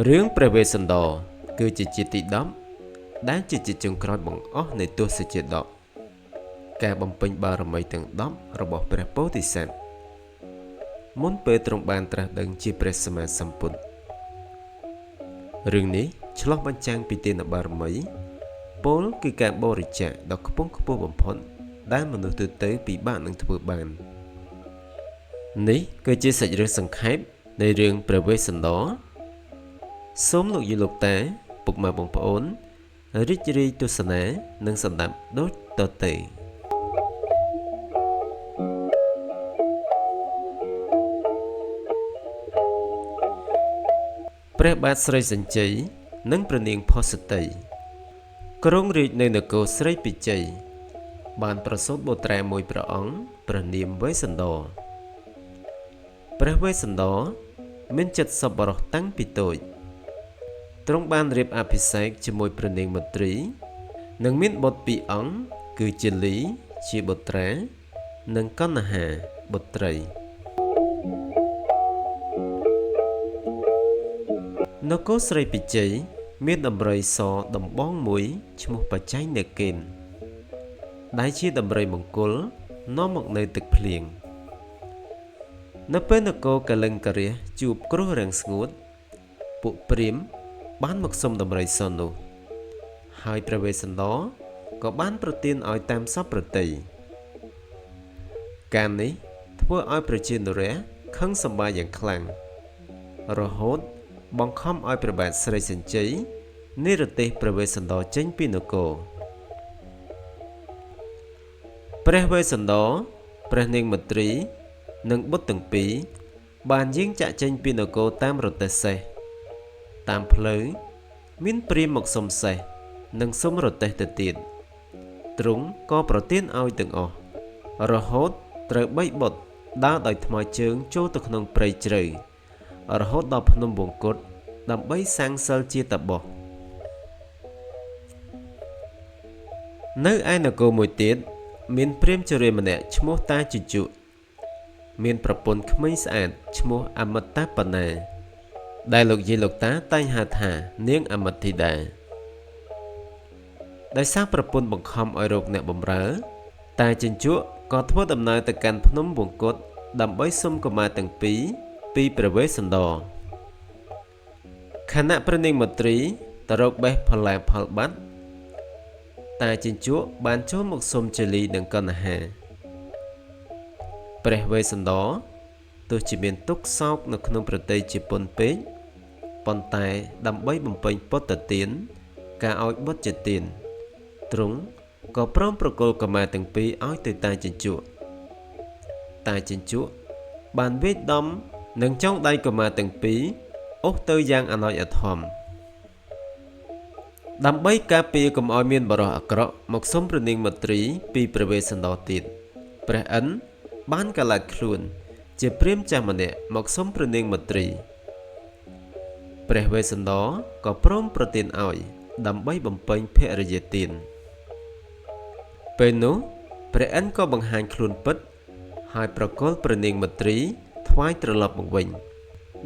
រឿងព្រះវេស្សន្តរគឺជាជាទី10ដែលជាចុងក្រោយបង្អស់នៃទសជាដកការបំពេញបារមីទាំង10របស់ព្រះពោធិសត្វមុនពេលទ្រង់បានត្រាស់ដឹងជាព្រះសម្មាសម្ពុទ្ធរឿងនេះឆ្លុះបញ្ចាំងពីទានបារមីពោលគឺការបរិច្ចាគដ៏ខ្ពង់ខ្ពស់បំផុតដែលមនុស្សទូទៅពិបាកនឹងធ្វើបាននេះគឺជាសាច់រឿងសង្ខេបនៃរឿងព្រះវេស្សន្តរសូមលោកយាយលោកតាពុកម៉ែបងប្អូនរីករាយទស្សនានិងស្ដាប់ដូចតទៅព្រះបាទស្រីសញ្ជ័យនិងព្រះនាងផសតីគ្រងរាជ្យនៅនគរស្រីពិជ័យបានប្រសូតបុត្រាមួយព្រះអង្គព្រះនាមវេស្សន្តរព្រះវេស្សន្តរមានចិត្តសប្បុរសតាំងពីតូចទ្រង់បានរៀបអភិសេកជាមួយព្រះនាងមទ្រីនិងមានបុត្រពីរអង្គគឺជាលីជាបុត្រានិងកណ្ណហាបុត្រីនគរស្រីពិជ័យមានដំរីសដំបងមួយឈ្មោះបច្ច័យនគិនដែលជាដំរីមង្គលនាំមកនៅទឹកភ្លៀងនៅពេលនគរកលិង្គរៈជួបគ្រោះរាំងស្ងួតពួកព្រាហ្មណ៍បានមកសុំដំរីសនោះហើយព្រះវេស្សន្តរក៏បានប្រទានឲ្យតាមសពប្រតិការនេះធ្វើឲ្យប្រជានរាខឹងសម្បាយ៉ាងខ្លាំងរហូតបង្ខំឲ្យព្រះបាទស្រីសញ្ជ័យនិរទេសព្រះវេស្សន្តរចេញពីនគរព្រះវេស្សន្តរព្រះនាងមទ្រីនិងបុត្រទាំងពីរបានយាងចាក់ចេញពីនគរតាមរទេះសេះតាមផ្លូវមានព្រាហ្មណ៍មកសុំសេះនិងសុំរទេះទៅទៀតទ្រង់ក៏ប្រទានឲ្យទាំងអស់រហូតត្រូវបីបុត្រដើរដោយថ្មើរជើងចូលទៅក្នុងព្រៃជ្រៅរហូតដល់ភ្នំវង្គតដើម្បីសាងសិលជាតាបសនៅឯនគរមួយទៀតមានព្រាហ្មណ៍ជរាម្នាក់ឈ្មោះតាជញ្ជក់មានប្រពន្ធក្មេងស្អាតឈ្មោះអមិតាបណាដែលលោកយាយលោកតាតែងហៅថានាងអមិតធីតាដោយសារប្រពន្ធបង្ខំឲ្យរកអ្នកបម្រើតាជញ្ជក់ក៏ធ្វើដំណើរទៅកាន់ភ្នំវង្គតដើម្បីសុំកុមារទាំងពីរពីព្រះវេស្សន្តរខណៈព្រះនាងមទ្រីទៅរកបេះផល្លាផលបាត់តាជញ្ជក់បានចូលមកសុំជាលីនឹងកណ្ណហាព្រះវេស្សន្តរទោះជាមានទុក្ខសោកនៅក្នុងប្រតិជាពន់ពេកប៉ុន្តែដើម្បីបំពេញពុទ្ធទានការឲ្យបុត្រជាទានទ្រង់ក៏ព្រមប្រគល់កុមារទាំងពីរឲ្យទៅតាជញ្ជក់តាជញ្ជក់បានវេដដំនឹងចងដៃកុមារទាំងពីរអូសទៅយ៉ាងអណោចអធមដើម្បីការពារកុំឲ្យមានបរិសអាក្រក់មកសុំព្រះនាងមទ្រីពីព្រះវេស្សន្តរទៀតព្រះឥន្ទបានកាឡាត់ខ្លួនជាព្រាហ្មណ៍ចាស់ម្នាក់មកសុំព្រះនាងមទ្រីព្រះវេស្សន្តរក៏ព្រមប្រទានឲ្យដើម្បីបំពេញភរិយាទានពេលនោះព្រះឥន្ទក៏បង្ហាញខ្លួនពិតហើយប្រគល់ព្រះនាងមទ្រីថ្វាយត្រឡប់មកវិញ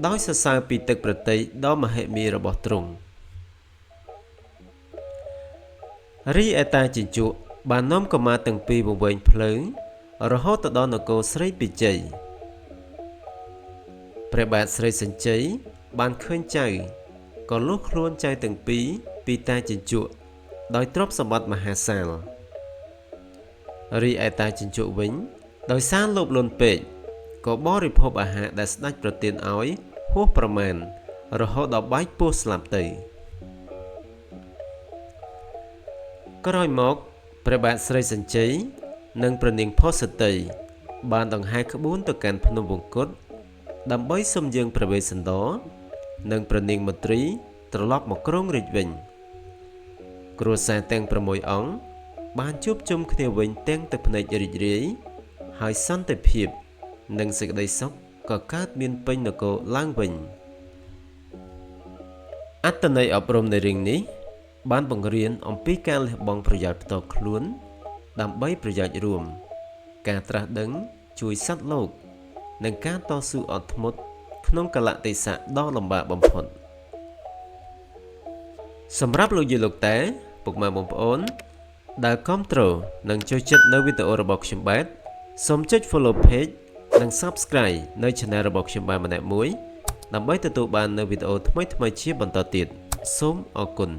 ដោយសរសើរពីទឹកប្រតិដ៏មហិមារបស់ទ្រង់រីឯតាជញ្ជក់បាននាំកុមារទាំងពីរមកវិញផ្លូវរហូតទៅដល់នគរស្រីពិជ័យព្រះបាទស្រីសញ្ជ័យបានឃើញចៅក៏លុះខ្លួនចៅទាំងពីរពីតាជញ្ជក់ដោយទ្រព្យសម្បត្តិមហាសាលរីឯតាជញ្ជក់វិញដោយសារលោភលន់ពេកក៏បរិភោគអាហារដែលស្ដេចប្រទានឲ្យហួសប្រមាណរហូតដល់បែកពោះស្លាប់ទៅក្រោយមកព្រះបាទស្រីសញ្ជ័យនិងព្រះនាងផសតីបានដង្ហែក្បួនទៅកាន់ភ្នំវង្គតដើម្បីសុំយាងព្រះវេស្សន្តរនិងព្រះនាងមទ្រីត្រឡប់មកគ្រងរាជ្យវិញគ្រួសារទាំង6អង្គបានជួបជុំគ្នាវិញទាំងទឹកភ្នែករីករាយហើយសន្តិភាពនិងសេចក្តីសុខក៏កើតមានពេញនគរឡើងវិញអត្ថន័យអប់រំនៃរឿងនេះបានបង្រៀនអំពីការលះបង់ប្រយោជន៍ផ្ទាល់ខ្លួនដើម្បីប្រយោជន៍រួមការត្រាស់ដឹងជួយសត្វលោកនិងការតស៊ូអត់ធ្មត់ក្នុងកលៈទេសៈដ៏លំបាកបំផុត សម្រាប់លោកយាយលោកតាពុកម៉ែបងប្អូនដែលគាំទ្រនិងចូលចិត្តនៅវីដេអូរបស់ខ្ញុំបាទសូមចុច follow page និង subscribe នៅ channel របស់ខ្ញុំបាទម្នាក់មួយដើម្បីទទួលបាននូវវីដេអូថ្មីៗជាបន្តទៀតសូមអរគុណ